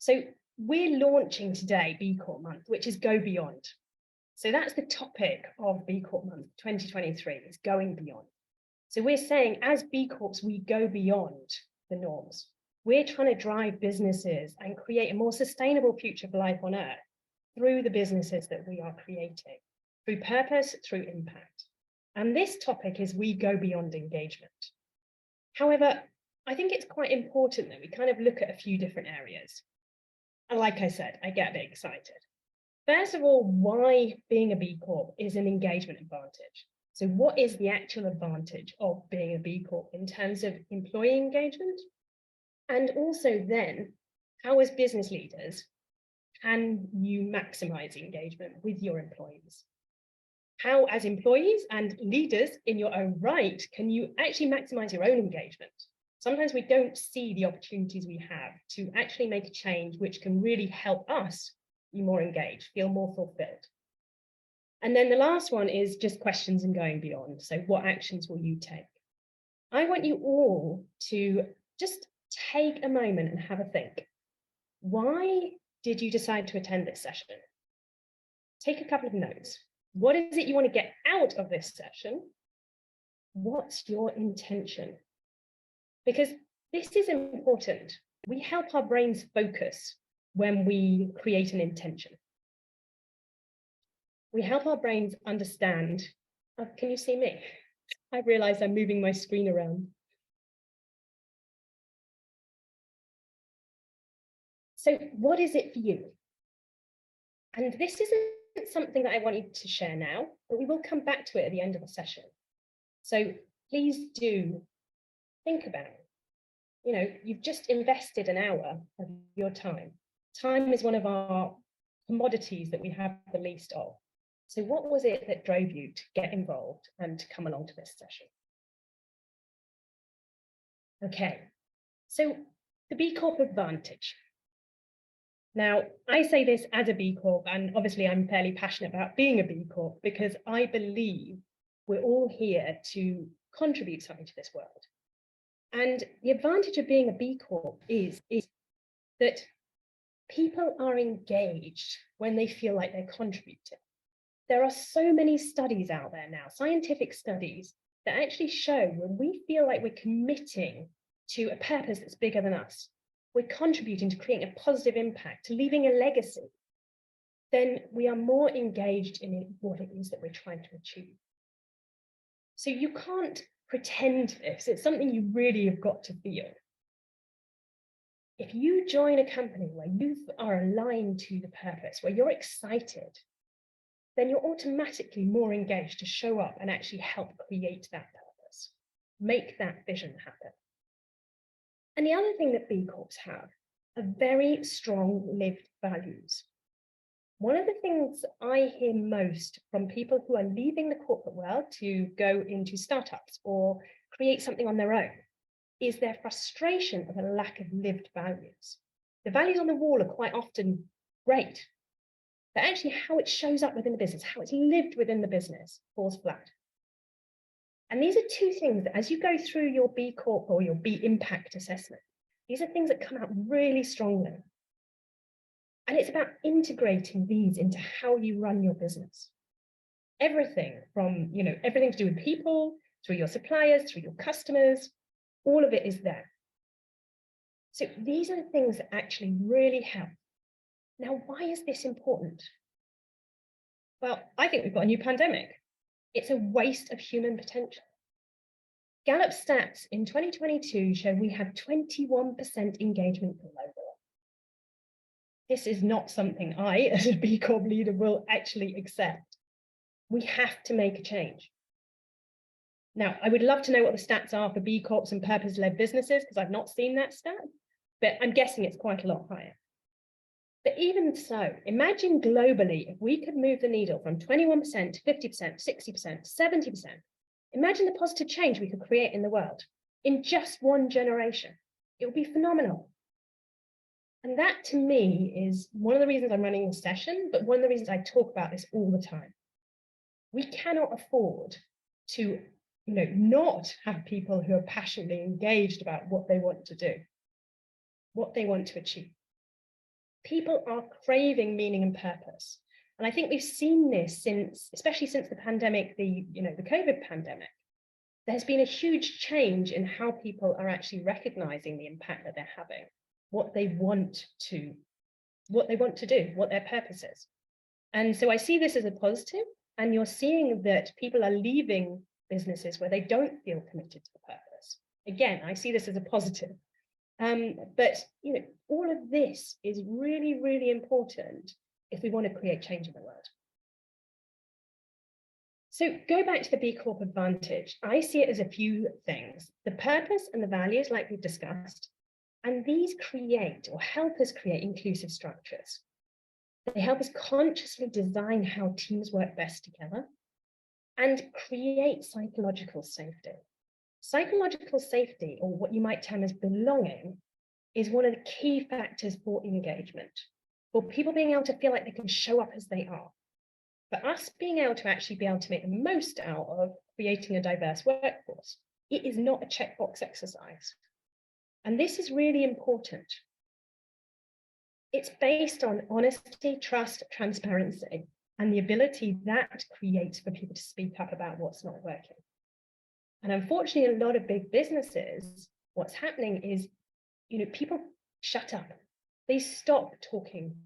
So we're launching today B Corp Month, which is Go Beyond. So that's the topic of B Corp Month 2023, is going beyond. So we're saying as B Corps, we go beyond the norms. We're trying to drive businesses and create a more sustainable future for life on Earth through the businesses that we are creating, through purpose, through impact. And this topic is we go beyond engagement. However, I think it's quite important that we kind of look at a few different areas. And like I said, I get a bit excited. First of all, why being a B Corp is an engagement advantage. So what is the actual advantage of being a B Corp in terms of employee engagement? And also then, how as business leaders can you maximize engagement with your employees? How as employees and leaders in your own right, can you actually maximize your own engagement? Sometimes we don't see the opportunities we have to actually make a change which can really help us be more engaged, feel more fulfilled. And then the last one is just questions and going beyond. So what actions will you take? I want you all to just take a moment and have a think. Why did you decide to attend this session? Take a couple of notes. What is it you want to get out of this session? What's your intention? Because this is important. We help our brains focus when we create an intention. We help our brains understand. Oh, can you see me? I realize I'm moving my screen around. So what is it for you? And this isn't something that I want you to share now, but we will come back to it at the end of the session. So please do think about it. You know, you've just invested an hour of your time. Time is one of our commodities that we have the least of. So what was it that drove you to get involved and to come along to this session? Okay, so the B Corp advantage. Now, I say this as a B Corp, and obviously I'm fairly passionate about being a B Corp because I believe we're all here to contribute something to this world. And the advantage of being a B Corp is that people are engaged when they feel like they're contributing. There are so many studies out there now, scientific studies, that actually show when we feel like we're committing to a purpose that's bigger than us, we're contributing to creating a positive impact, to leaving a legacy, then we are more engaged in what it is that we're trying to achieve. So you can't pretend this. It's something you really have got to feel. If you join a company where you are aligned to the purpose, where you're excited, then you're automatically more engaged to show up and actually help create that purpose, make that vision happen. And the other thing that B Corps have are very strong lived values. One of the things I hear most from people who are leaving the corporate world to go into startups or create something on their own is their frustration of a lack of lived values. The values on the wall are quite often great, but actually how it shows up within the business, how it's lived within the business, falls flat. And these are two things that as you go through your B Corp or your B Impact assessment, these are things that come out really strongly. And it's about integrating these into how you run your business. Everything from, everything to do with people, through your suppliers, through your customers, all of it is there. So these are the things that actually really help. Now, why is this important? Well, I think we've got a new pandemic. It's a waste of human potential. Gallup stats in 2022 show we have 21% engagement globally. This is not something I, as a B Corp leader, will actually accept. We have to make a change. Now, I would love to know what the stats are for B Corps and purpose-led businesses, because I've not seen that stat, but I'm guessing it's quite a lot higher. But even so, imagine globally, if we could move the needle from 21% to 50%, 60%, 70%, imagine the positive change we could create in the world in just one generation. It would be phenomenal. And that to me is one of the reasons I'm running this session, but one of the reasons I talk about this all the time. We cannot afford to, not have people who are passionately engaged about what they want to do, what they want to achieve. People are craving meaning and purpose. And I think we've seen this especially since the pandemic, the COVID pandemic. There's been a huge change in how people are actually recognizing the impact that they're having, what they want to do, what their purpose is. And so I see this as a positive, and you're seeing that people are leaving businesses where they don't feel committed to the purpose. Again, I see this as a positive. But all of this is really, really important if we want to create change in the world. So go back to the B Corp advantage. I see it as a few things: the purpose and the values, like we've discussed, and these create or help us create inclusive structures. They help us consciously design how teams work best together and create psychological safety. Psychological safety, or what you might term as belonging, is one of the key factors for engagement, for people being able to feel like they can show up as they are, for us being able to actually be able to make the most out of creating a diverse workforce. It is not a checkbox exercise. And this is really important. It's based on honesty, trust, transparency, and the ability that creates for people to speak up about what's not working. And unfortunately, a lot of big businesses, what's happening is, people shut up. They stop talking,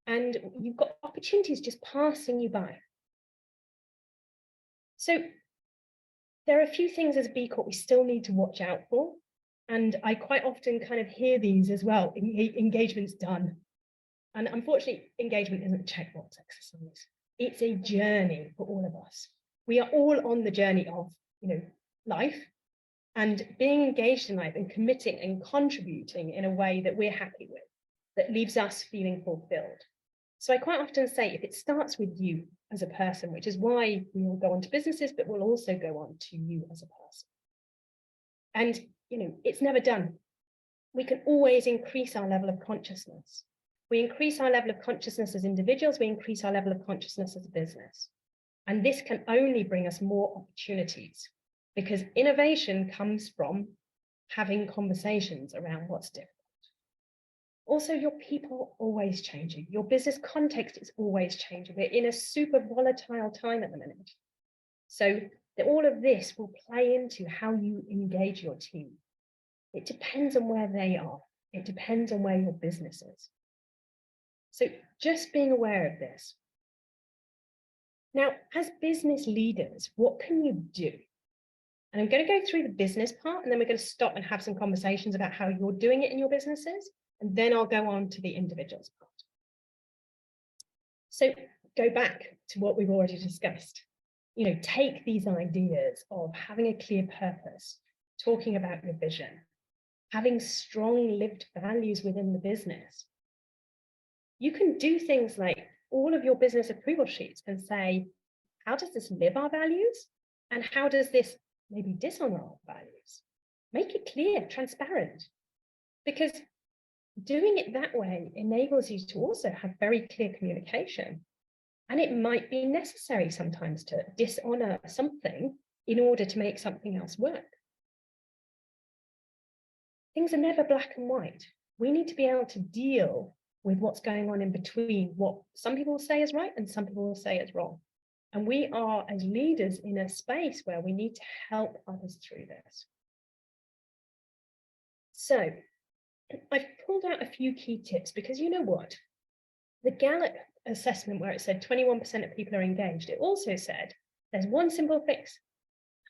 and you've got opportunities just passing you by. So there are a few things as a B Corp we still need to watch out for. And I quite often kind of hear these as well: engagement's done. And unfortunately, engagement isn't a checkbox exercise. It's a journey for all of us. We are all on the journey of, life, and being engaged in life and committing and contributing in a way that we're happy with, that leaves us feeling fulfilled. So I quite often say, if it starts with you as a person, which is why we will go on to businesses, but we'll also go on to you as a person. And, it's never done. We can always increase our level of consciousness. We increase our level of consciousness as individuals, we increase our level of consciousness as a business. And this can only bring us more opportunities, because innovation comes from having conversations around what's different. Also, your people are always changing. Your business context is always changing. We're in a super volatile time at the minute. So all of this will play into how you engage your team. It depends on where they are. It depends on where your business is. So just being aware of this. Now, as business leaders, what can you do? And I'm going to go through the business part, and then we're going to stop and have some conversations about how you're doing it in your businesses. And then I'll go on to the individuals part. So go back to what we've already discussed. Take these ideas of having a clear purpose, talking about your vision, having strong lived values within the business. You can do things like all of your business approval sheets and say, how does this live our values? And how does this maybe dishonor our values? Make it clear, transparent, because doing it that way enables you to also have very clear communication. And it might be necessary sometimes to dishonor something in order to make something else work. Things are never black and white. We need to be able to deal with what's going on in between what some people will say is right and some people will say is wrong. And we are, as leaders, in a space where we need to help others through this. So I've pulled out a few key tips, because you know what? The Gallup assessment, where it said 21% of people are engaged, it also said there's one simple fix: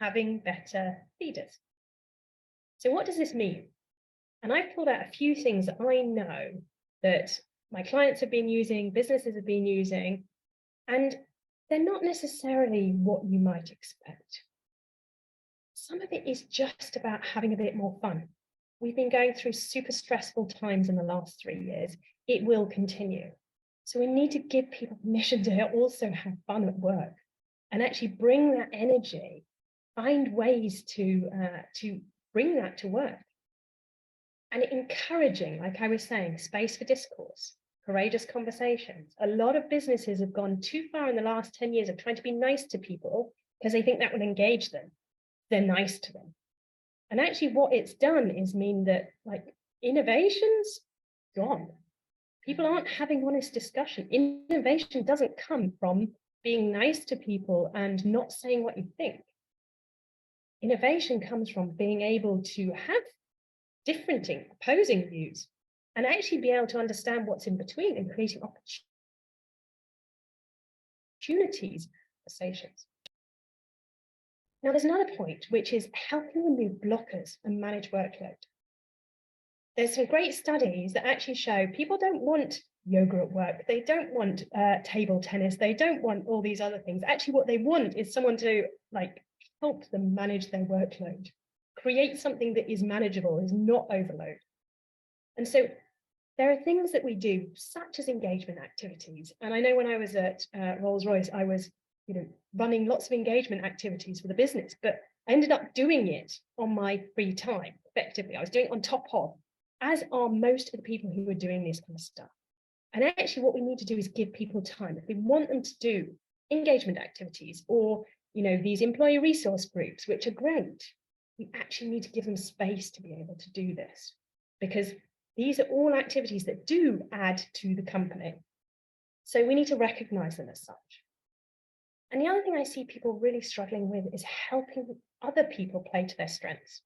having better leaders. So what does this mean? And I've pulled out a few things that I know that my clients have been using, businesses have been using, and they're not necessarily what you might expect. Some of it is just about having a bit more fun. We've been going through super stressful times in the last 3 years. It will continue. So we need to give people permission to also have fun at work and actually bring that energy, find ways to bring that to work. And encouraging, like I was saying, space for discourse, courageous conversations. A lot of businesses have gone too far in the last 10 years of trying to be nice to people because they think that will engage them. They're nice to them. And actually what it's done is mean that, like, innovation's gone. People aren't having honest discussion. Innovation doesn't come from being nice to people and not saying what you think. Innovation comes from being able to have different opposing views and actually be able to understand what's in between and creating opportunities, conversations. Now, there's another point, which is how can we remove blockers and manage workload? There's some great studies that actually show people don't want yoga at work. They don't want table tennis. They don't want all these other things. Actually, what they want is someone to help them manage their workload, create something that is manageable, is not overload. And so there are things that we do, such as engagement activities. And I know when I was at Rolls-Royce, I was running lots of engagement activities for the business, but I ended up doing it on my free time, effectively. I was doing it on top of, as are most of the people who are doing this kind of stuff. And actually what we need to do is give people time. If we want them to do engagement activities or these employee resource groups, which are great, we actually need to give them space to be able to do this, because these are all activities that do add to the company. So we need to recognize them as such. And the other thing I see people really struggling with is helping other people play to their strengths.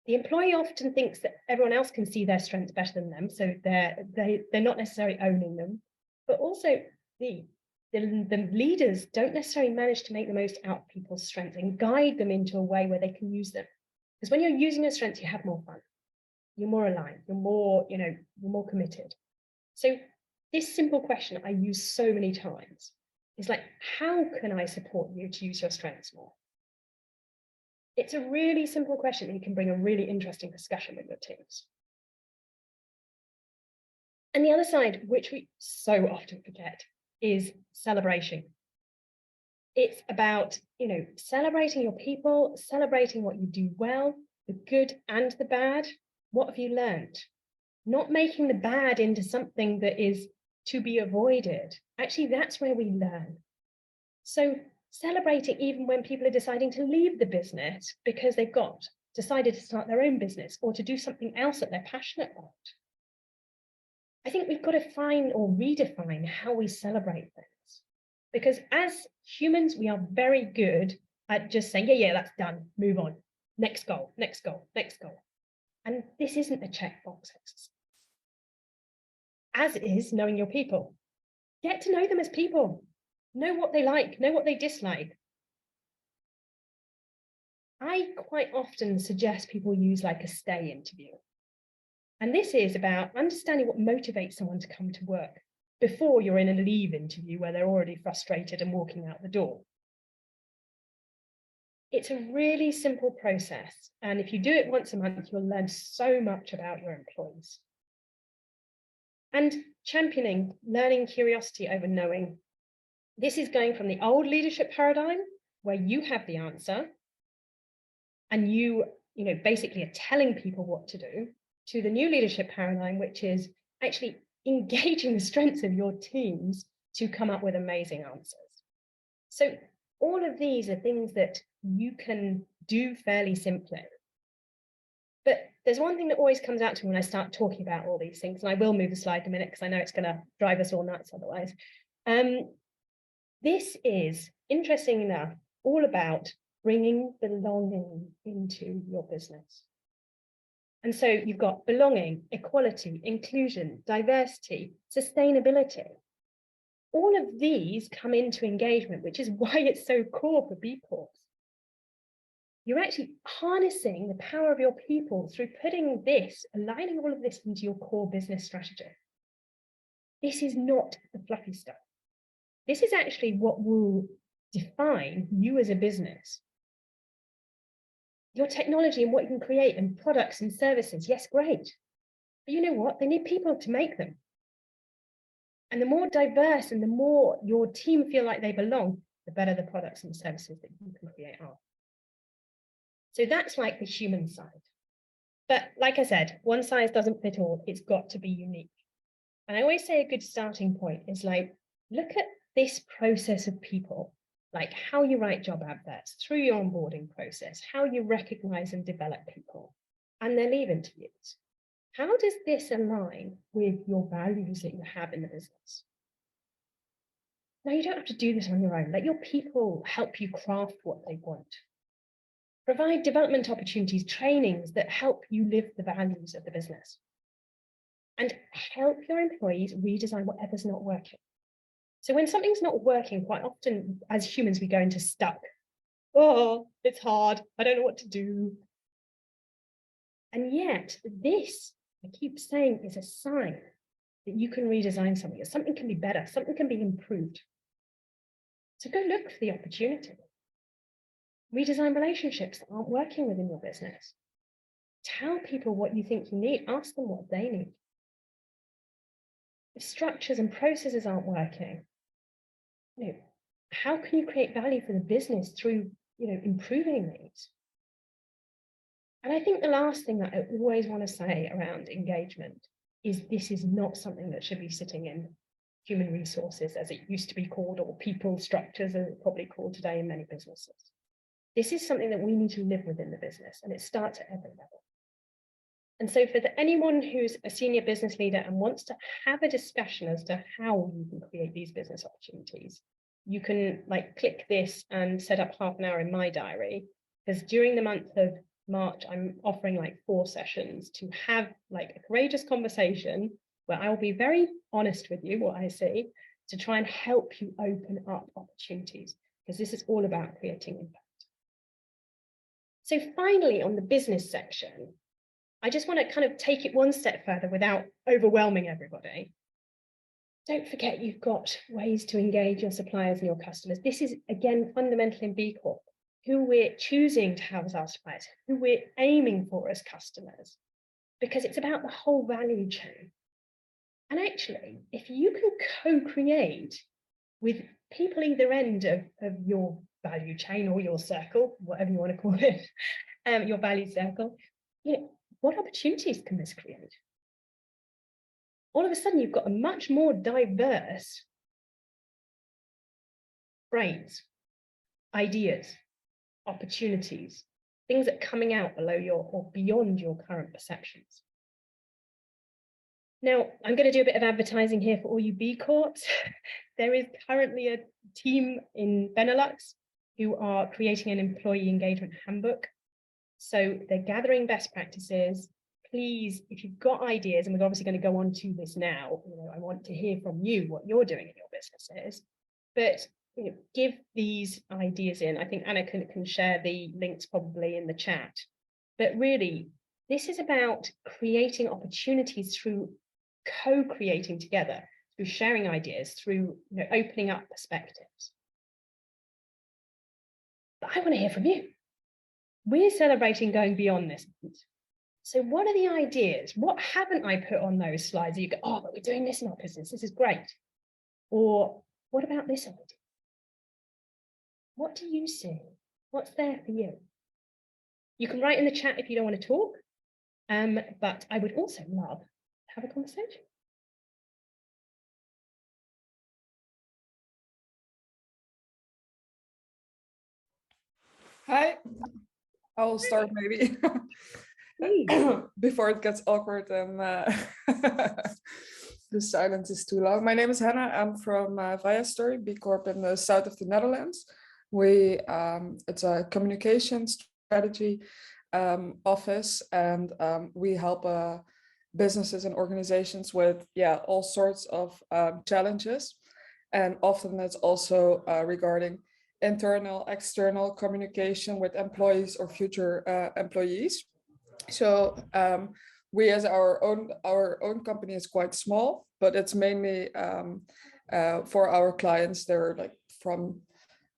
The employee often thinks that everyone else can see their strengths better than them, so they're not necessarily owning them. But also the leaders don't necessarily manage to make the most out of people's strengths and guide them into a way where they can use them. Because when you're using your strengths, you have more fun, you're more aligned, you're more committed. So this simple question I use so many times is how can I support you to use your strengths more? It's a really simple question and you can bring a really interesting discussion with your teams. And the other side, which we so often forget, is celebration. It's about, celebrating your people, celebrating what you do well, the good and the bad. What have you learned? Not making the bad into something that is to be avoided. Actually, that's where we learn. So celebrating even when people are deciding to leave the business because they've decided to start their own business or to do something else that they're passionate about. I think we've got to find or redefine how we celebrate things. Because as humans, we are very good at just saying, yeah, that's done, move on. Next goal, next goal, next goal. And this isn't a checkbox exercise. As is knowing your people. Get to know them as people. Know what they like, know what they dislike. I quite often suggest people use a stay interview. And this is about understanding what motivates someone to come to work before you're in a leave interview where they're already frustrated and walking out the door. It's a really simple process. And if you do it once a month, you'll learn so much about your employees. And championing learning curiosity over knowing. This is going from the old leadership paradigm where you have the answer and you basically are telling people what to do, to the new leadership paradigm, which is actually engaging the strengths of your teams to come up with amazing answers. So all of these are things that you can do fairly simply. But there's one thing that always comes out to me when I start talking about all these things, and I will move the slide in a minute because I know it's going to drive us all nuts otherwise. This is, interesting enough, all about bringing belonging into your business. And so you've got belonging, equality, inclusion, diversity, sustainability. All of these come into engagement, which is why it's so core for B Corps. You're actually harnessing the power of your people through aligning all of this into your core business strategy. This is not the fluffy stuff. This is actually what will define you as a business. Your technology and what you can create and products and services, yes, great. But you know what? They need people to make them. And the more diverse and the more your team feel like they belong, the better the products and services that you can create are. So that's the human side. But like I said, one size doesn't fit all. It's got to be unique. And I always say a good starting point is look at this process of people, how you write job adverts through your onboarding process, how you recognize and develop people and their leave interviews, how does this align with your values that you have in the business? Now, you don't have to do this on your own. Let your people help you craft what they want. Provide development opportunities, trainings that help you live the values of the business. And help your employees redesign whatever's not working. So when something's not working, quite often as humans, we go into stuck. Oh, it's hard. I don't know what to do. And yet this, I keep saying, is a sign that you can redesign something, that something can be better, something can be improved. So go look for the opportunity. Redesign relationships that aren't working within your business. Tell people what you think you need. Ask them what they need. If structures and processes aren't working, how can you create value for the business through, improving these? And I think the last thing that I always want to say around engagement is this is not something that should be sitting in human resources, as it used to be called, or people structures, as it's probably called today in many businesses. This is something that we need to live within the business, and it starts at every level. And so for anyone who's a senior business leader and wants to have a discussion as to how you can create these business opportunities, you can click this and set up half an hour in my diary, because during the month of March, I'm offering 4 sessions to have a courageous conversation where I will be very honest with you, what I see, to try and help you open up opportunities, because this is all about creating impact. So finally, on the business section, I just want to kind of take it one step further without overwhelming everybody. Don't forget, you've got ways to engage your suppliers and your customers. This is, again, fundamental in B Corp. Who we're choosing to have as our suppliers, who we're aiming for as customers, because it's about the whole value chain. And actually, if you can co-create with people either end of your value chain or your circle, whatever you want to call it, your value circle, what opportunities can this create? All of a sudden, you've got a much more diverse brains, ideas, opportunities, things that are coming out below or beyond your current perceptions. Now, I'm going to do a bit of advertising here for all you B Corps. There is currently a team in Benelux who are creating an employee engagement handbook. So they're gathering best practices. Please, if you've got ideas, and we're obviously going to go on to this now, I want to hear from you what you're doing in your businesses. But give these ideas in. I think Anna can share the links probably in the chat. But really, this is about creating opportunities through co-creating together, through sharing ideas, through opening up perspectives. But I want to hear from you. We're celebrating going beyond this. So what are the ideas? What haven't I put on those slides? You go, oh, but we're doing this in our business. This is great. Or what about this idea? What do you see? What's there for you? You can write in the chat if you don't want to talk, but I would also love to have a conversation. Hi, I will start maybe before it gets awkward and the silence is too long. My name is Hannah. I'm from Via Story, B Corp in the south of the Netherlands. It's a communication strategy office, and we help businesses and organizations with all sorts of challenges, and often it's also regarding internal, external communication with employees or future employees. So we, as our own company, is quite small, but it's mainly for our clients. They're from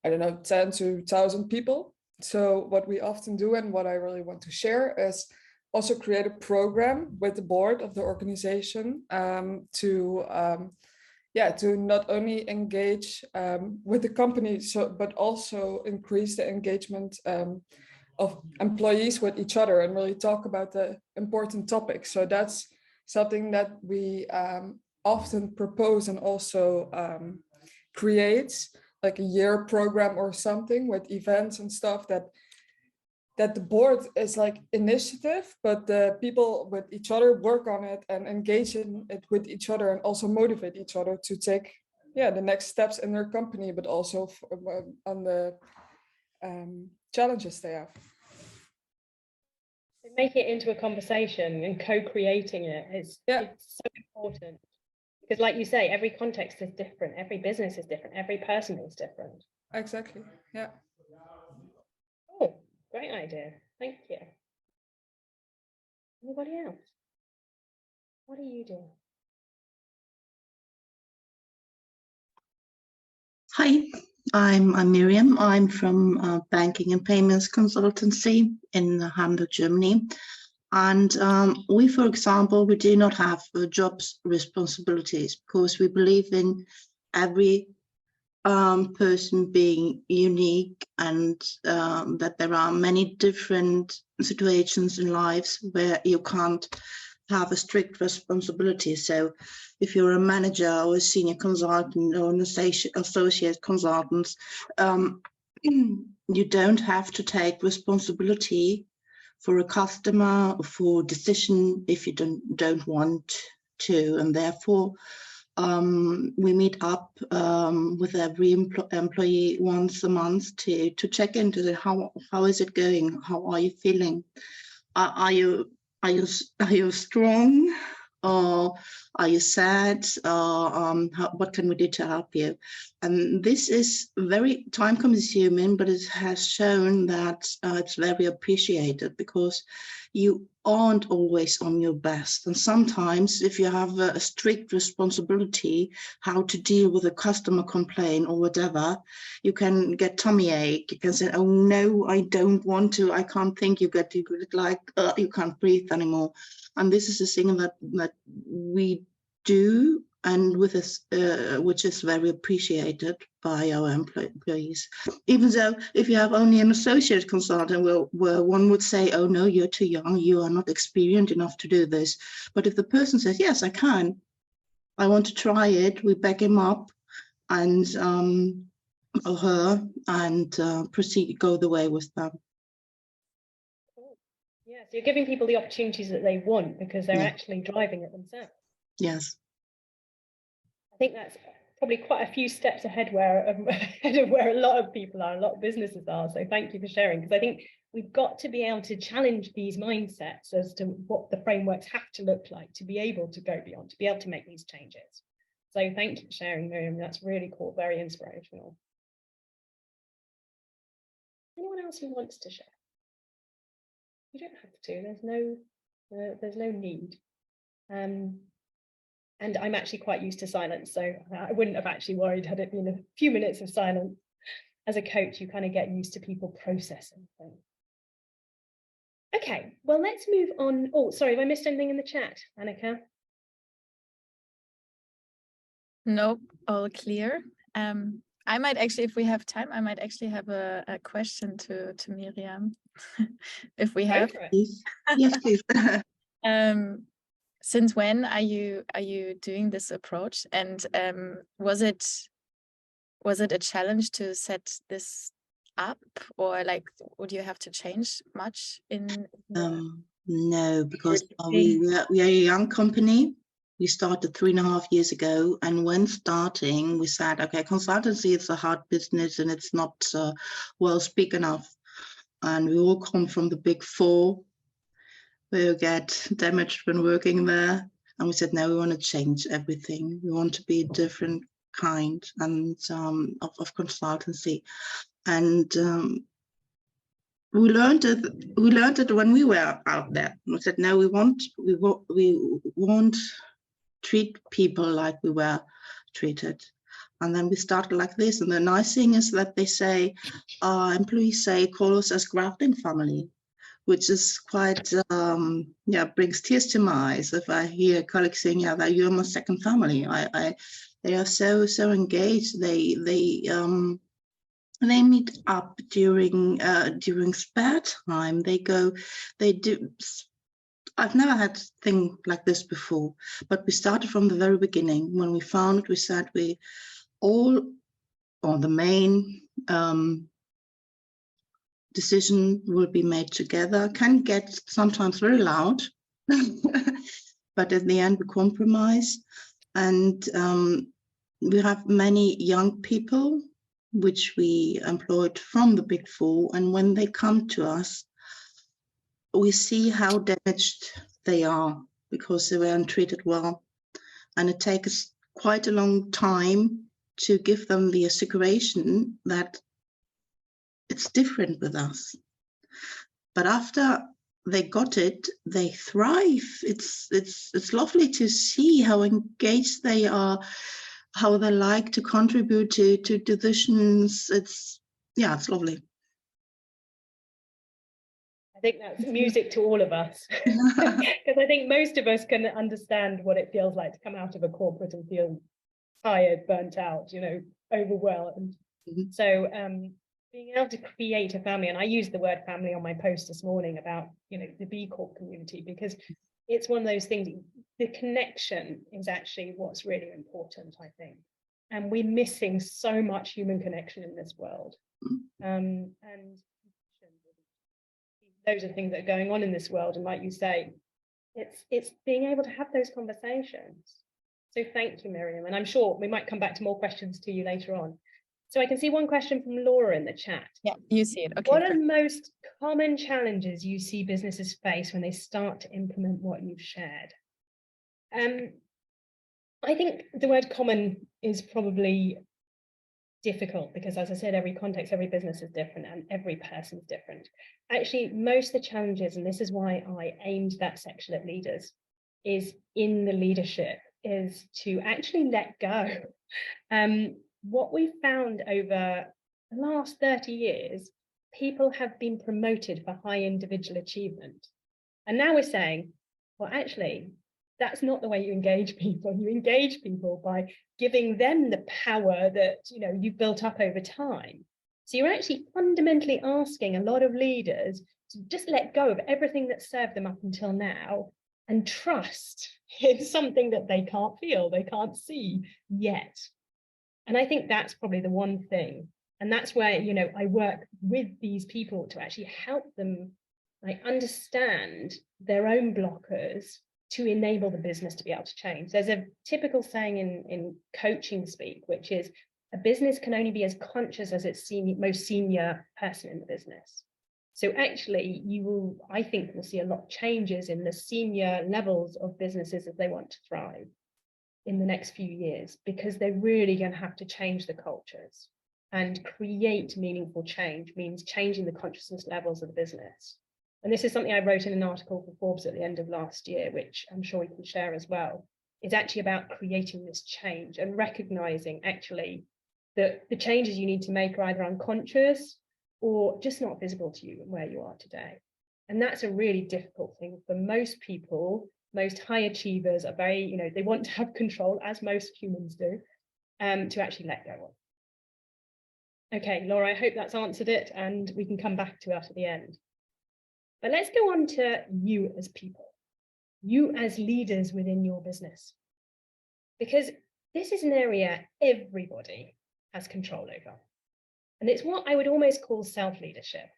10 to 1,000 people. So what we often do, and what I really want to share, is also create a program with the board of the organization to not only engage with the company, but also increase the engagement of employees with each other and really talk about the important topics. So that's something that we often propose and also create, like a year program or something with events and stuff that that the board is like initiative, but the people with each other work on it and engage in it with each other and also motivate each other to take the next steps in their company, but also on the challenges they have. Make it into a conversation and co-creating it is it's so important, because like you say, every context is different, every business is different, every person is different. Exactly. Yeah. Oh, great idea. Thank you. Anybody else? What do you do? Hi, I'm Miriam. I'm from banking and payments consultancy in Hamburg, Germany. And we, for example, we do not have jobs responsibilities because we believe in every person being unique, and that there are many different situations in lives where you can't have a strict responsibility. So if you're a manager or a senior consultant or an associate consultant, you don't have to take responsibility for a customer or for decision if you don't want to, and therefore we meet up with every employee once a month to check into how is it going, how are you feeling, are you strong, or are you sad, or what can we do to help you? And this is very time consuming, but it has shown that it's very appreciated, because you aren't always on your best. And sometimes if you have a strict responsibility how to deal with a customer complaint or whatever, you can get tummy ache. You can say, oh no, I don't want to, I can't think. You get like you can't breathe anymore. And this is a thing that we do, and with us, which is very appreciated by our employees. Even though if you have only an associate consultant, where one would say, oh no, you're too young, you are not experienced enough to do this. But if the person says, yes, I can, I want to try it, we back him up and or her, and go the way with them. Yes, you're giving people the opportunities that they want because they're actually driving it themselves. Yes. I think that's probably quite a few steps ahead where a lot of people are, a lot of businesses are. So thank you for sharing, because I think we've got to be able to challenge these mindsets as to what the frameworks have to look like to be able to go beyond, to be able to make these changes. So thank you for sharing, Miriam. That's really cool, very inspirational. Anyone else who wants to share? You don't have to. There's no need. And I'm actually quite used to silence, so I wouldn't have actually worried had it been a few minutes of silence. As a coach, you kind of get used to people processing things. Okay, well, let's move on. Oh, sorry, have I missed anything in the chat, Annika? Nope, all clear. I might actually, if we have time, I might actually have a question to Miriam, if we have. Yes, please. Since when are you doing this approach, and was it a challenge to set this up, or like would you have to change much in no, because we are a young company. We started 3.5 years ago, and when starting we said, okay, consultancy is a hard business and it's not well speak enough, and we all come from the Big Four. We get damaged when working there, and we said, no, we want to change everything. We want to be a different kind and of consultancy. And we learned it when we were out there. We said, no, we won't treat people like we were treated. And then we started like this. And the nice thing is that they say, our employees say, call us as grafting family, which is quite, brings tears to my eyes if I hear colleagues saying, yeah, that you're my second family. They are so engaged. They meet up during spare time. They do. I've never had a thing like this before, but we started from the very beginning. When we found it, we said we all, or the main decision will be made together, can get sometimes very loud, but at the end we compromise. And we have many young people which we employed from the Big Four, and when they come to us, we see how damaged they are because they weren't treated well. And it takes quite a long time to give them the assecuration that it's different with us. But after they got it, they thrive. It's lovely to see how engaged they are, how they like to contribute to decisions. It's lovely. I think that's music to all of us, because I think most of us can understand what it feels like to come out of a corporate and feel tired, burnt out, overwhelmed. Mm-hmm. So being able to create a family, and I used the word family on my post this morning about, the B Corp community, because it's one of those things, the connection is actually what's really important, I think. And we're missing so much human connection in this world. And those are things that are going on in this world. And like you say, it's being able to have those conversations. So thank you, Miriam. And I'm sure we might come back to more questions to you later on. So I can see one question from Laura in the chat. Yeah, you see it. Okay. What are the most common challenges you see businesses face when they start to implement what you've shared? I think the word common is probably difficult because, as I said, every context, every business is different and every person is different. Actually, most of the challenges, and this is why I aimed that section at leaders, is in the leadership, is to actually let go. What we've found over the last 30 years, people have been promoted for high individual achievement. And now we're saying, well, actually, that's not the way you engage people. You engage people by giving them the power that you've built up over time. So you're actually fundamentally asking a lot of leaders to just let go of everything that served them up until now and trust in something that they can't feel, they can't see yet. And I think that's probably the one thing. And that's where, I work with these people to actually help them understand their own blockers to enable the business to be able to change. There's a typical saying in coaching speak, which is a business can only be as conscious as its most senior person in the business. So actually, I think we'll see a lot of changes in the senior levels of businesses as they want to thrive in the next few years, because they're really going to have to change the cultures, and create meaningful change means changing the consciousness levels of the business. And this is something I wrote in an article for Forbes at the end of last year, which I'm sure we can share as well. It's actually about creating this change and recognizing actually that the changes you need to make are either unconscious or just not visible to you where you are today. And that's a really difficult thing for most people. Most high achievers are very, they want to have control, as most humans do, to actually let go of. Okay, Laura, I hope that's answered it, and we can come back to that at the end. But let's go on to you as people, you as leaders within your business, because this is an area everybody has control over. And it's what I would almost call self-leadership.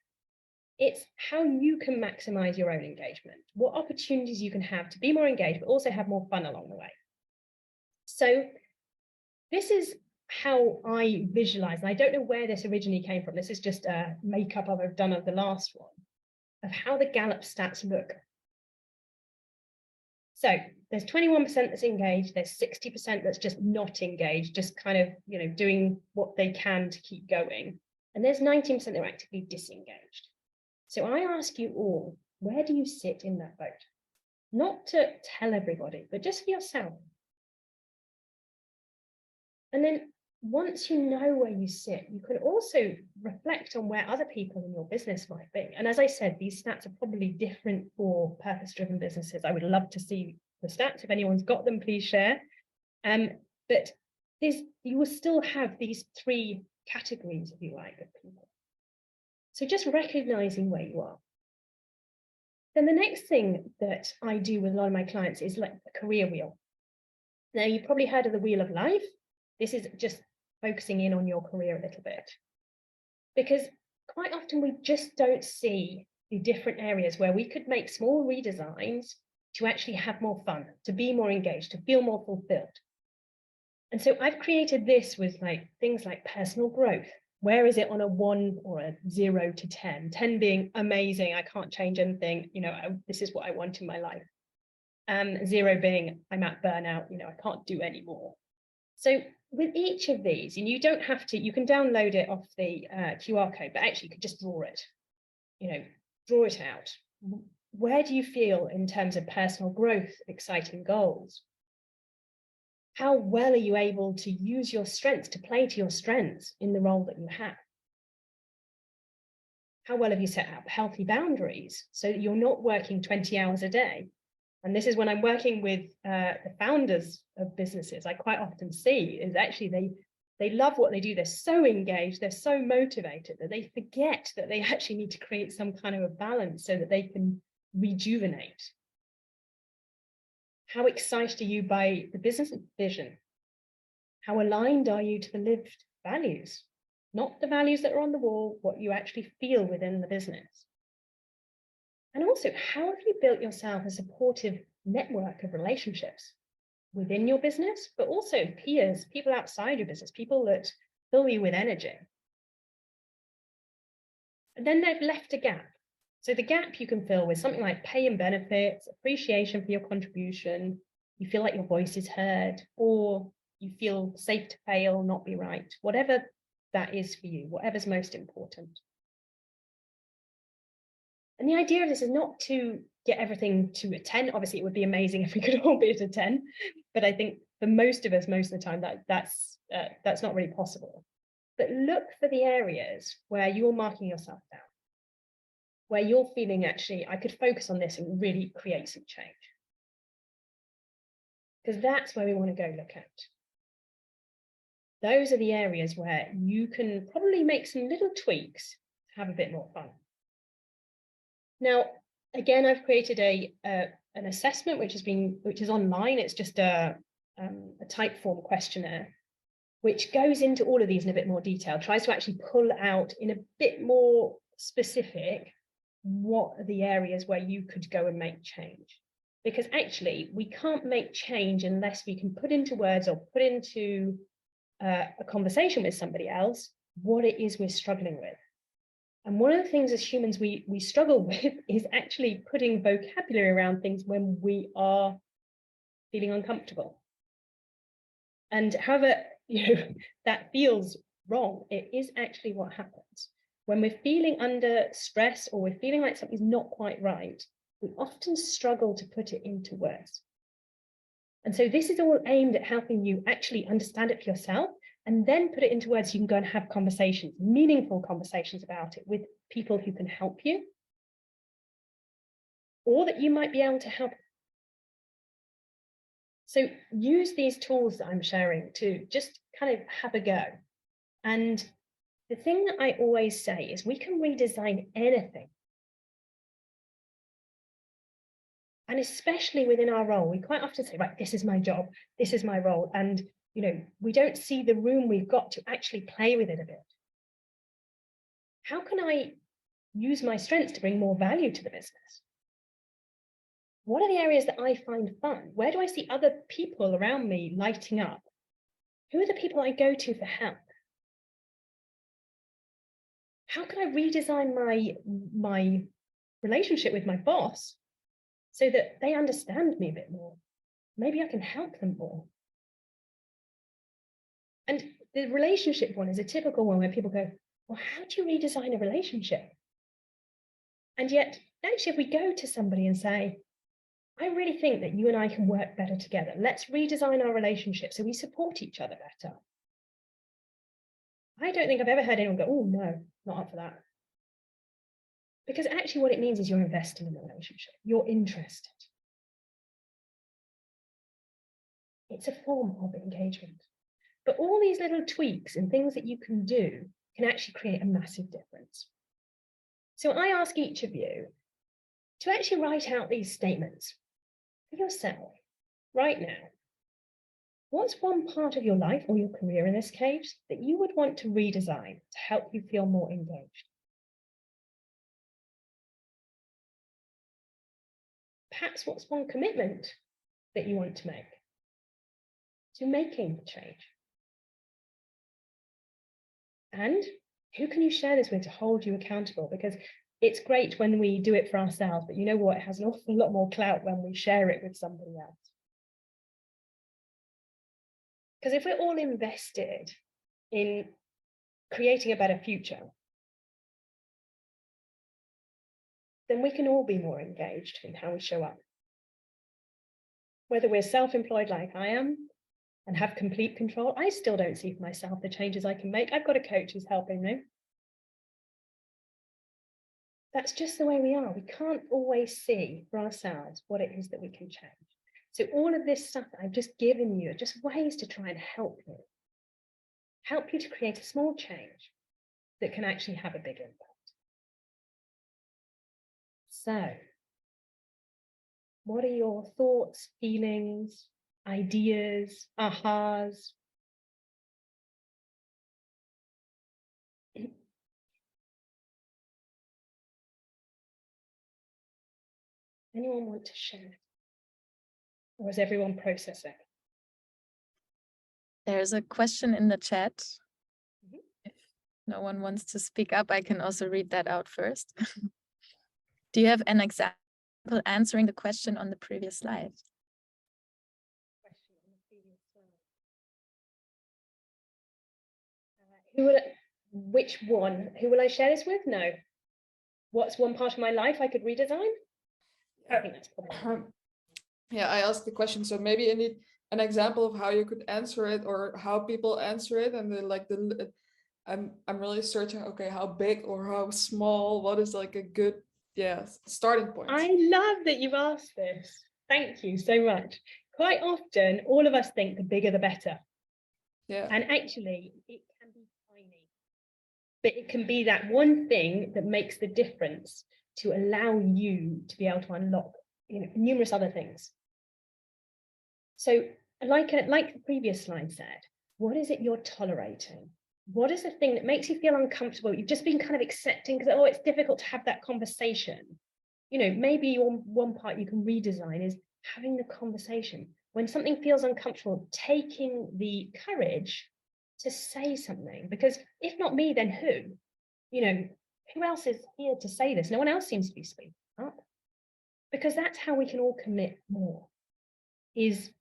It's how you can maximize your own engagement, what opportunities you can have to be more engaged, but also have more fun along the way. So this is how I visualize, and I don't know where this originally came from. This is just a makeup I've done of the last one, of how the Gallup stats look. So there's 21% that's engaged, there's 60% that's just not engaged, just kind of, doing what they can to keep going. And there's 19% that are actively disengaged. So I ask you all, where do you sit in that boat? Not to tell everybody, but just for yourself. And then once you know where you sit, you can also reflect on where other people in your business might be. And as I said, these stats are probably different for purpose-driven businesses. I would love to see the stats. If anyone's got them, please share. But you will still have these three categories, if you like, of people. So just recognizing where you are. Then the next thing that I do with a lot of my clients is like a career wheel. Now, you've probably heard of the wheel of life. This is just focusing in on your career a little bit. Because quite often we just don't see the different areas where we could make small redesigns to actually have more fun, to be more engaged, to feel more fulfilled. And so I've created this with like things like personal growth. Where is it on a 1 or a 0 to 10? 10 being amazing, I can't change anything, this is what I want in my life. 0 being I'm at burnout, I can't do any more. So with each of these, and you don't have to, you can download it off the QR code, but actually you could just draw it, draw it out. Where do you feel in terms of personal growth, exciting goals? How well are you able to use your strengths, to play to your strengths in the role that you have? How well have you set up healthy boundaries so that you're not working 20 hours a day? And this is when I'm working with the founders of businesses, I quite often see is actually they love what they do. They're so engaged, they're so motivated that they forget that they actually need to create some kind of a balance so that they can rejuvenate. How excited are you by the business vision? How aligned are you to the lived values? Not the values that are on the wall, what you actually feel within the business. And also, how have you built yourself a supportive network of relationships within your business, but also peers, people outside your business, people that fill you with energy? And then they've left a gap. So the gap you can fill with something like pay and benefits, appreciation for your contribution, you feel like your voice is heard, or you feel safe to fail, not be right, whatever that is for you, whatever's most important. And the idea of this is not to get everything to a 10. Obviously, it would be amazing if we could all be at a 10, but I think for most of us, most of the time, that's not really possible. But look for the areas where you're marking yourself down, where you're feeling actually, I could focus on this and really create some change. Because that's where we want to go look at. Those are the areas where you can probably make some little tweaks to have a bit more fun. Now, again, I've created an assessment which is online. It's just a type form questionnaire, which goes into all of these in a bit more detail, tries to actually pull out in a bit more specific what are the areas where you could go and make change. Because actually, we can't make change unless we can put into words or put into a conversation with somebody else what it is we're struggling with. And one of the things as humans we struggle with is actually putting vocabulary around things when we are feeling uncomfortable. And however, that feels wrong, it is actually what happens. When we're feeling under stress or we're feeling like something's not quite right, we often struggle to put it into words. And so this is all aimed at helping you actually understand it for yourself and then put it into words so you can go and have conversations, meaningful conversations about it with people who can help you or that you might be able to help. So use these tools that I'm sharing to just kind of have a go. And the thing that I always say is we can redesign anything. And especially within our role, we quite often say, right, this is my job, this is my role. And we don't see the room we've got to actually play with it a bit. How can I use my strengths to bring more value to the business? What are the areas that I find fun? Where do I see other people around me lighting up? Who are the people I go to for help? How can I redesign my relationship with my boss so that they understand me a bit more? Maybe I can help them more. And the relationship one is a typical one where people go, well, how do you redesign a relationship? And yet, actually, if we go to somebody and say, I really think that you and I can work better together. Let's redesign our relationship so we support each other better. I don't think I've ever heard anyone go, oh, no, not up for that. Because actually what it means is you're investing in the relationship. You're interested. It's a form of engagement. But all these little tweaks and things that you can do can actually create a massive difference. So I ask each of you to actually write out these statements for yourself right now. What's one part of your life or your career in this case that you would want to redesign to help you feel more engaged? perhaps what's one commitment that you want to make to making change? And who can you share this with to hold you accountable? Because it's great when we do it for ourselves, but you know what? It has an awful lot more clout when we share it with somebody else. Because if we're all invested in creating a better future, then we can all be more engaged in how we show up. Whether we're self-employed like I am and have complete control, I still don't see for myself the changes I can make. I've got a coach who's helping me. That's just the way we are. We can't always see for ourselves what it is that we can change. So all of this stuff that I've just given you are just ways to try and help you to create a small change that can actually have a big impact. So, what are your thoughts, feelings, ideas, ahas? Anyone want to share? Or is everyone processing? There's a question in the chat. If no one wants to speak up, I can also read that out first. Do you have an example answering the question on the previous slide? Which one? Who will I share this with? No. What's one part of my life I could redesign? I think that's probably. Yeah, I asked the question, so maybe you need an example of how you could answer it or how people answer it, and I'm really searching, okay, how big or how small, what is like a good starting point. I love that you've asked this. Thank you so much. Quite often, all of us think the bigger the better. Yeah. And actually, it can be tiny, but it can be that one thing that makes the difference to allow you to be able to unlock, numerous other things. So like the previous slide said, what is it you're tolerating? What is the thing that makes you feel uncomfortable? You've just been kind of accepting because, it's difficult to have that conversation. Maybe one part you can redesign is having the conversation. When something feels uncomfortable, taking the courage to say something, because if not me, then who? Who else is here to say this? No one else seems to be speaking up. Because that's how we can all commit more, is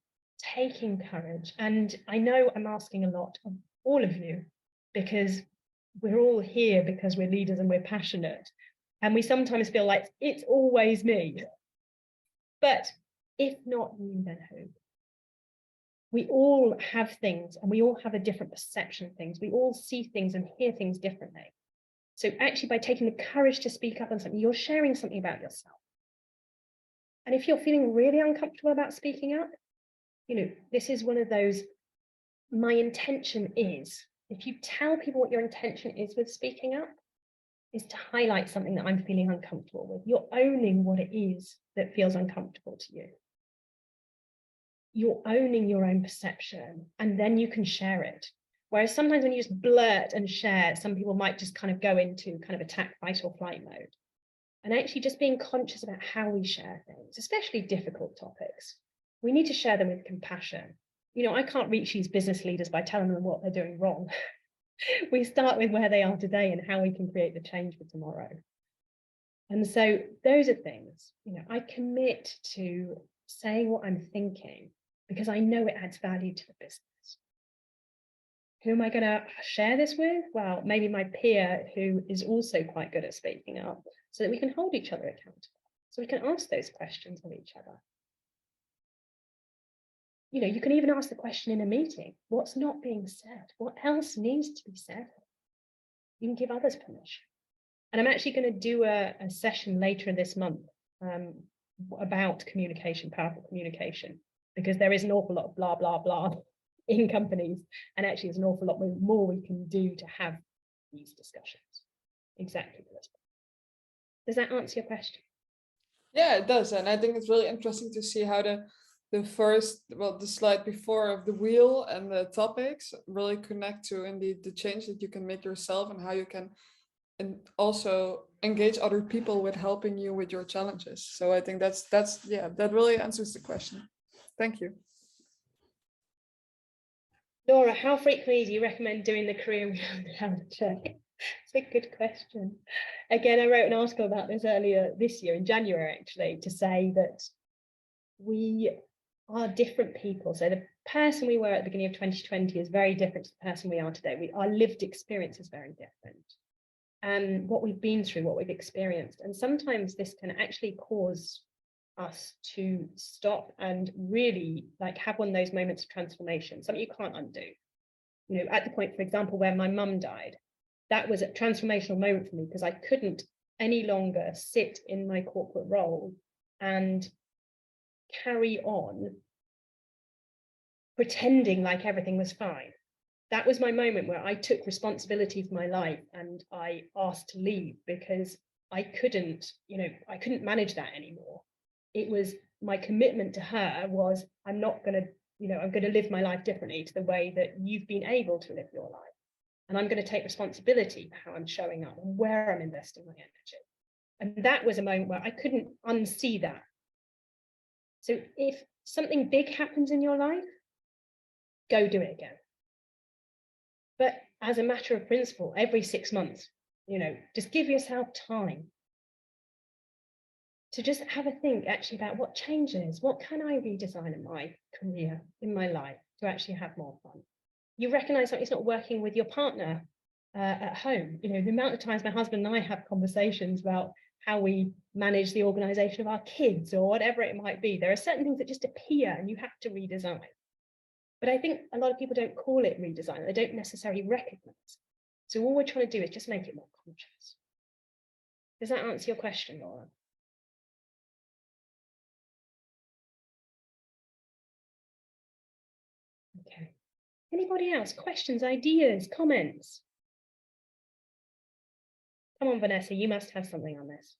taking courage. And I know I'm asking a lot of all of you, because we're all here because we're leaders and we're passionate. And we sometimes feel like it's always me. But if not you, then who? We all have things and we all have a different perception of things. We all see things and hear things differently. So actually, by taking the courage to speak up on something, you're sharing something about yourself. And if you're feeling really uncomfortable about speaking up, this is one of those, my intention is, if you tell people what your intention is with speaking up, is to highlight something that I'm feeling uncomfortable with. You're owning what it is that feels uncomfortable to you. You're owning your own perception, and then you can share it. Whereas sometimes when you just blurt and share, some people might just kind of go into kind of attack, fight or flight mode. And actually just being conscious about how we share things, especially difficult topics. We need to share them with compassion. I can't reach these business leaders by telling them what they're doing wrong. We start with where they are today and how we can create the change for tomorrow. And so those are things, I commit to saying what I'm thinking because I know it adds value to the business. Who am I going to share this with? Well, maybe my peer who is also quite good at speaking up, so that we can hold each other accountable, so we can ask those questions of each other. You can even ask the question in a meeting, what's not being said? What else needs to be said? You can give others permission. And I'm actually going to do a session later in this month about communication, powerful communication, because there is an awful lot of blah, blah, blah in companies. And actually there's an awful lot more we can do to have these discussions. Exactly. Does that answer your question? Yeah, it does. And I think it's really interesting to see how the slide before of the wheel and the topics really connect to indeed the change that you can make yourself and how you can and also engage other people with helping you with your challenges. So I think that's yeah, that really answers the question. Thank you. Laura, how frequently do you recommend doing the career reality check? It's a good question. Again, I wrote an article about this earlier this year in January, actually, to say that we are different people. So the person we were at the beginning of 2020 is very different to the person we are today. Our lived experience is very different. And what we've been through, what we've experienced. And sometimes this can actually cause us to stop and really like have one of those moments of transformation, something you can't undo. You know, at the point, for example, where my mum died, that was a transformational moment for me because I couldn't any longer sit in my corporate role and carry on pretending like everything was fine. That was my moment where I took responsibility for my life and I asked to leave because I couldn't, you know, I couldn't manage that anymore. It was my commitment to her was, I'm not going to, you know, I'm going to live my life differently to the way that you've been able to live your life. And I'm going to take responsibility for how I'm showing up and where I'm investing my energy. And that was a moment where I couldn't unsee that. So if something big happens in your life, go do it again. But as a matter of principle, every 6 months, you know, just give yourself time to just have a think actually about what changes, what can I redesign in my career, in my life to actually have more fun. You recognize something's not working with your partner at home. You know, the amount of times my husband and I have conversations about how we manage the organization of our kids or whatever it might be. There are certain things that just appear and you have to redesign. But I think a lot of people don't call it redesign. They don't necessarily recognize. So all we're trying to do is just make it more conscious. Does that answer your question, Laura? Okay. Anybody else? Questions, ideas, comments? Come on, Vanessa, you must have something on this.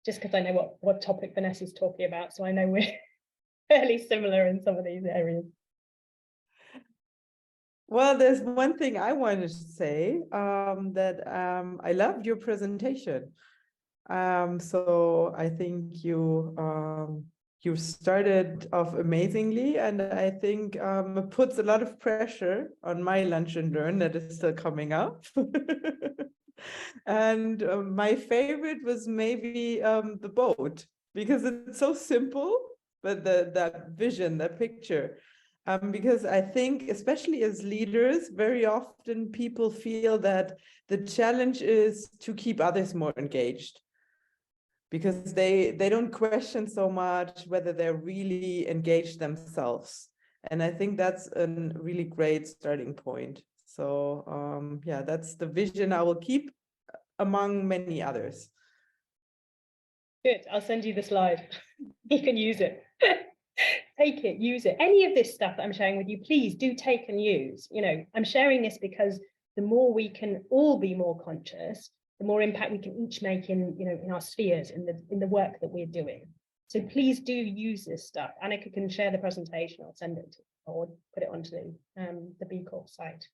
Just because I know what topic Vanessa's talking about, so I know we're fairly similar in some of these areas. Well, there's one thing I wanted to say, that I loved your presentation. So I think you started off amazingly, and I think it puts a lot of pressure on my lunch and learn that is still coming up. And my favorite was maybe the boat, because it's so simple, but that vision, that picture. Because I think, especially as leaders, very often people feel that the challenge is to keep others more engaged, because they don't question so much whether they're really engaged themselves. And I think that's a really great starting point. So yeah, that's the vision I will keep among many others. Good, I'll send you the slide. You can use it. Take it, use it. Any of this stuff that I'm sharing with you, please do take and use. You know, I'm sharing this because the more we can all be more conscious, the more impact we can each make in, you know, in our spheres, in the work that we're doing. So please do use this stuff. Annika can share the presentation. I'll send it to, or put it onto the B Corp site,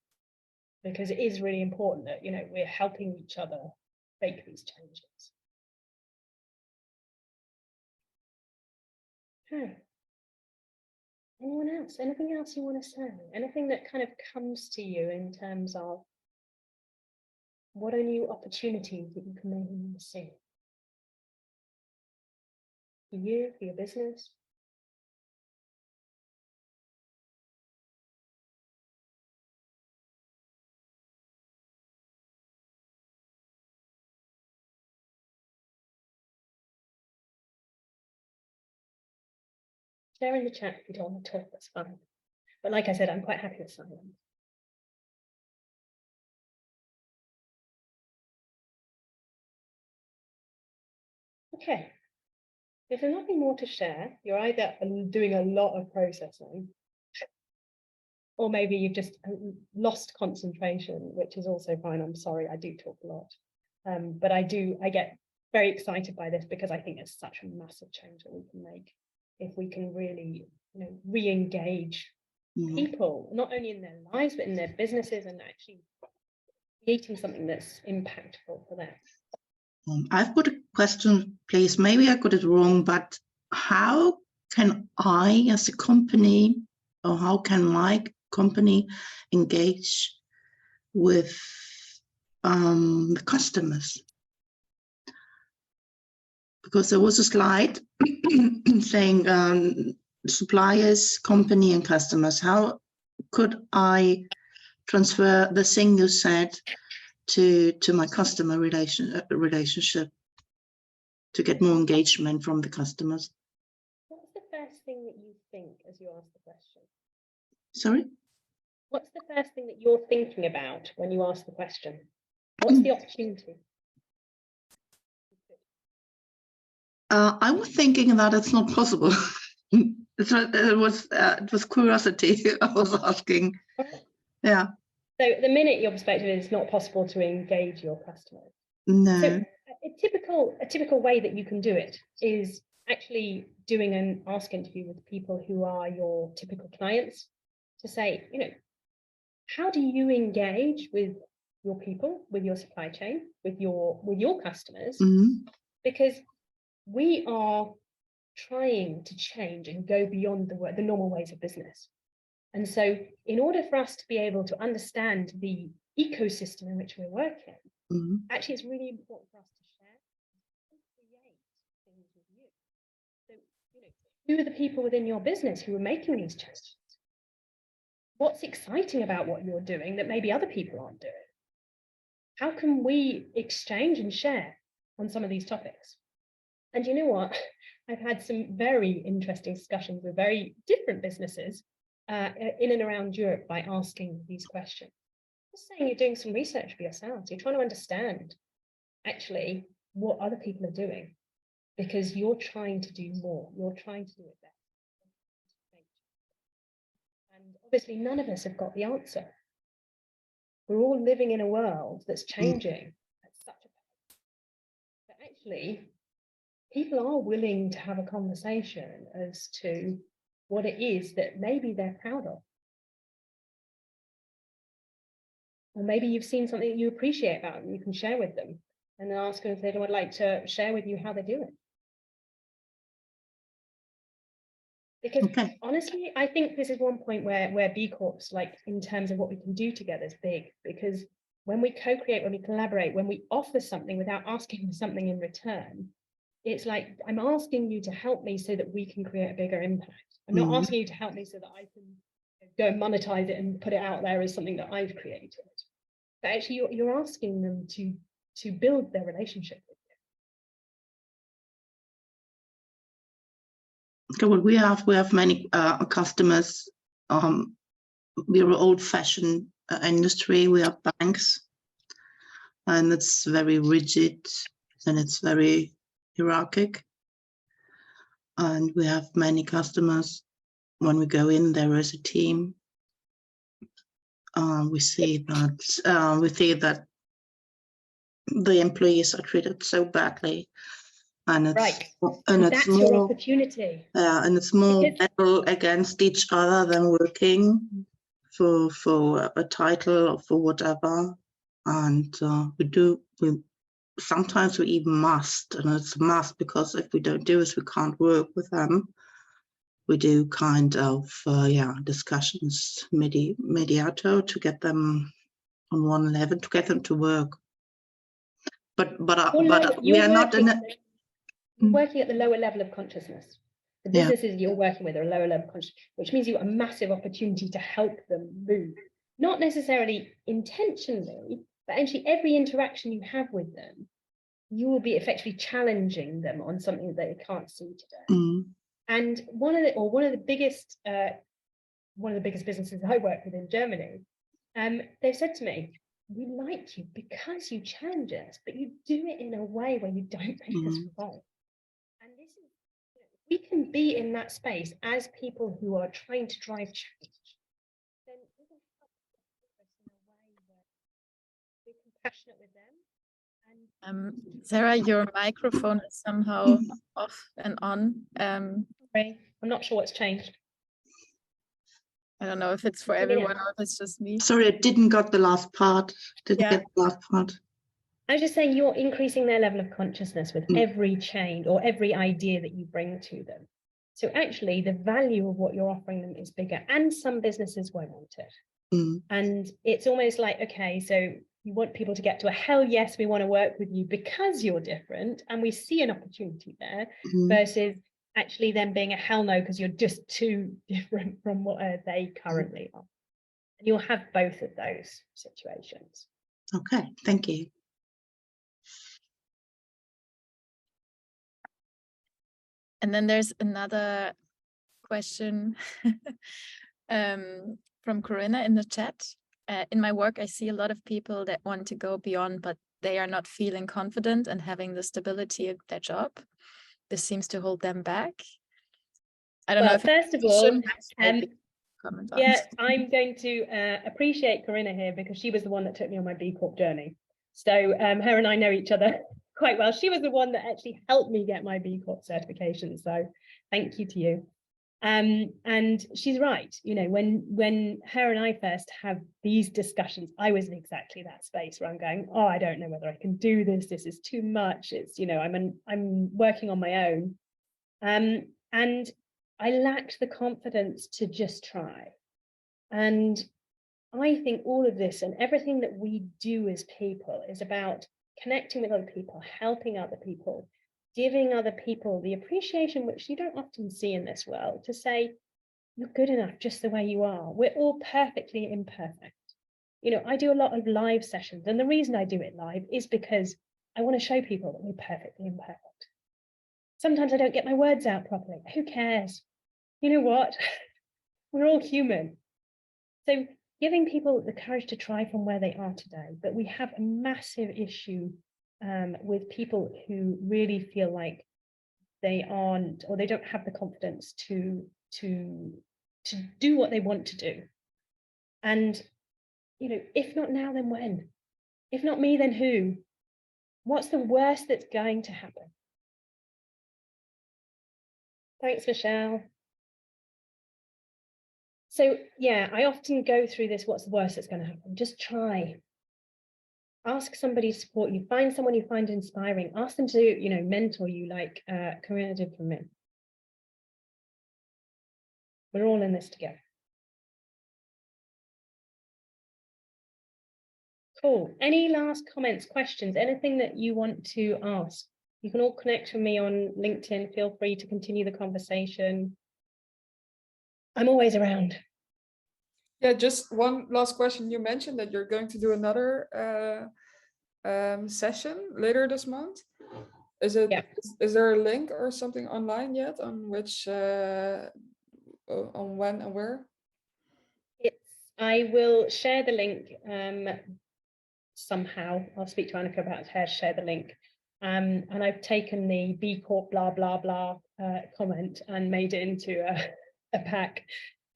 because it is really important that, you know, we're helping each other make these changes. Okay. Anyone else? Anything else you want to say? Anything that kind of comes to you in terms of what are new opportunities that you can maybe see? For you, for your business? Share in the chat if you don't want to talk, that's fine. But like I said, I'm quite happy with silence. Okay. If there's nothing more to share, you're either doing a lot of processing, or maybe you've just lost concentration, which is also fine. I'm sorry, I do talk a lot. But I get very excited by this because I think it's such a massive change that we can make. if we can really, re-engage Mhm. people, not only in their lives, but in their businesses, and actually creating something that's impactful for them. I've got a question, please. Maybe I got it wrong, but how can I, as a company, or how can my company engage with the customers? Because there was a slide saying suppliers, company, and customers. How could I transfer the thing you said to my customer relationship to get more engagement from the customers? What's the first thing that you think as you ask the question? Sorry? What's the first thing that you're thinking about when you ask the question? What's the opportunity? I was thinking that it's not possible. It was curiosity I was asking. Yeah. So the minute your perspective is not possible to engage your customers. No. So a typical way that you can do it is actually doing an ask interview with people who are your typical clients to say, how do you engage with your people, with your supply chain, with your customers? Mhm. Because we are trying to change and go beyond the normal ways of business. And so in order for us to be able to understand the ecosystem in which we're working, Mhm. actually it's really important for us to share and create things with you. So, who are the people within your business who are making these changes? What's exciting about what you're doing that maybe other people aren't doing? How can we exchange and share on some of these topics? And you know what? I've had some very interesting discussions with very different businesses in and around Europe by asking these questions. Just saying you're doing some research for yourselves. You're trying to understand actually what other people are doing because you're trying to do more. You're trying to do it better. And obviously none of us have got the answer. We're all living in a world that's changing at such a pace. But actually, people are willing to have a conversation as to what it is that maybe they're proud of. Or maybe you've seen something that you appreciate about and you can share with them and then ask them if they would like to share with you how they're doing. Because honestly, I think this is one point where B Corps, like in terms of what we can do together, is big. Because when we co-create, when we collaborate, when we offer something without asking for something in return, it's like I'm asking you to help me so that we can create a bigger impact. I'm not asking you to help me so that I can go and monetize it and put it out there as something that I've created. But actually, you're asking them to build their relationship with you. Okay, well, we have many customers. We're an old-fashioned industry. We have banks, and it's very rigid and it's very hierarchic. And we have many customers. When we go in there as a team, we see that the employees are treated so badly, and it's Right. and it's That's more your opportunity. and it's more Because- battle against each other than working for a title or for whatever. And we sometimes we even must, and it's a must because if we don't do it, we can't work with them. We do kind of discussions mediator to get them on one level, to get them to work. But we are not in a You're working at the lower level of consciousness. The businesses you're working with are a lower level of consciousness, which means you've got a massive opportunity to help them move. Not necessarily intentionally, but actually every interaction you have with them, you will be effectively challenging them on something that they can't see today. And one of the biggest businesses I work with in Germany, they've said to me, we like you because you challenge us, but you do it in a way where you don't make us revolt. And this is, we can be in that space as people who are trying to drive change. Then we can help us in a way where we're compassionate with them. And Sarah, your microphone is somehow off and on. I'm not sure what's changed. I don't know if it's for Give me everyone now. or if it's just me. Sorry, I didn't got the last part. Didn't Yeah. get the last part. I was just saying you're increasing their level of consciousness with Mm. every change or every idea that you bring to them. So actually the value of what you're offering them is bigger, and some businesses won't want it. Mm. And it's almost like, okay, so you want people to get to a hell yes, we want to work with you because you're different and we see an opportunity there, Mm. versus actually them being a hell no because you're just too different from what they currently are. And you'll have both of those situations. Okay, thank you. And then there's another question from Corinna in the chat. In my work, I see a lot of people that want to go beyond, but they are not feeling confident and having the stability of their job. This seems to hold them back. I don't know if First of all, comment on. yeah, I'm going to appreciate Corinna here because she was the one that took me on my B Corp journey. So her and I know each other quite well. She was the one that actually helped me get my B Corp certification. So thank you to you. And she's right. You know, when her and I first have these discussions, I was in exactly that space where I'm going, oh, I don't know whether I can do this. This is too much. It's, you know, I'm working on my own. And I lacked the confidence to just try. And I think all of this and everything that we do as people is about connecting with other people, helping other people, giving other people the appreciation which you don't often see in this world, to say, you're good enough just the way you are. We're all perfectly imperfect. You know, I do a lot of live sessions, and the reason I do it live is because I want to show people that we're perfectly imperfect. Sometimes I don't get my words out properly. Who cares? You know what? We're all human. So giving people the courage to try from where they are today, but we have a massive issue with people who really feel like they aren't, or they don't have the confidence to do what they want to do. And, you know, if not now, then when? If not me, then who? What's the worst that's going to happen? Thanks, Michelle. So yeah, I often go through this, what's the worst that's going to happen? Just try. Ask somebody to support you. Find someone you find inspiring. Ask them to, you know, mentor you like Corinna did for me. We're all in this together. Cool. Any last comments, questions, anything that you want to ask? You can all connect with me on LinkedIn. Feel free to continue the conversation. I'm always around. Yeah, just one last question. You mentioned that you're going to do another session later this month. Is it? Yeah. Is there a link or something online yet on which on when and where? I will share the link somehow. I'll speak to Annika about her, share the link. And I've taken the B Corp blah blah blah comment and made it into a pack,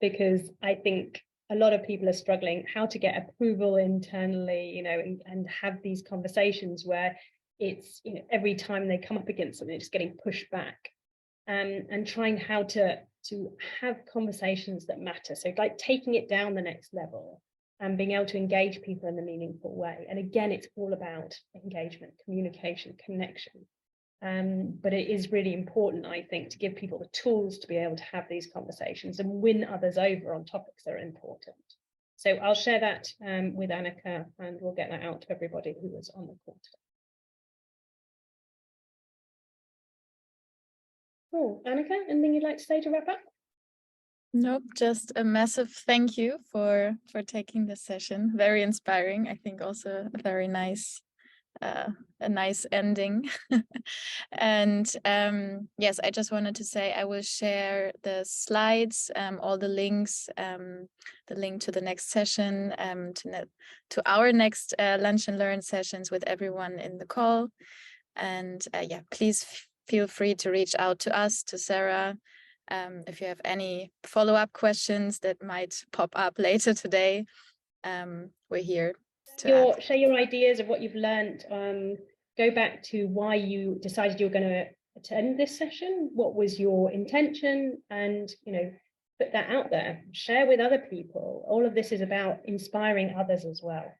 because I think a lot of people are struggling how to get approval internally, you know, and have these conversations where it's, you know, every time they come up against something, it's getting pushed back, and trying how to have conversations that matter. So like taking it down the next level and being able to engage people in a meaningful way. And again, it's all about engagement, communication, connection. But it is really important, I think, to give people the tools to be able to have these conversations and win others over on topics that are important. So I'll share that with Annika, and we'll get that out to everybody who was on the call today. Cool. Annika, anything you'd like to say to wrap up? Nope, just a massive thank you for taking this session. Very inspiring. I think also a very nice ending. And yes, I just wanted to say I will share the slides, all the links, the link to the next session, to our next lunch and learn sessions with everyone in the call. And yeah, please feel free to reach out to us, to Sarah, if you have any follow-up questions that might pop up later today. We're here to share your ideas of what you've learned. Go back to why you decided you were going to attend this session? What was your intention? And, you know, put that out there, share with other people. All of this is about inspiring others as well.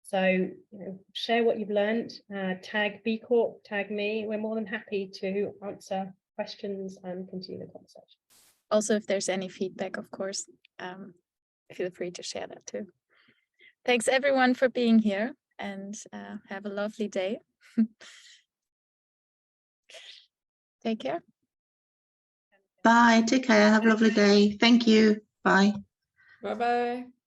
So, you know, share what you've learned, tag B Corp, tag me. We're more than happy to answer questions and continue the conversation. Also, if there's any feedback, of course, feel free to share that too. Thanks everyone for being here, and have a lovely day. Take care. Bye. Take care. Have a lovely day. Thank you. Bye. Bye bye.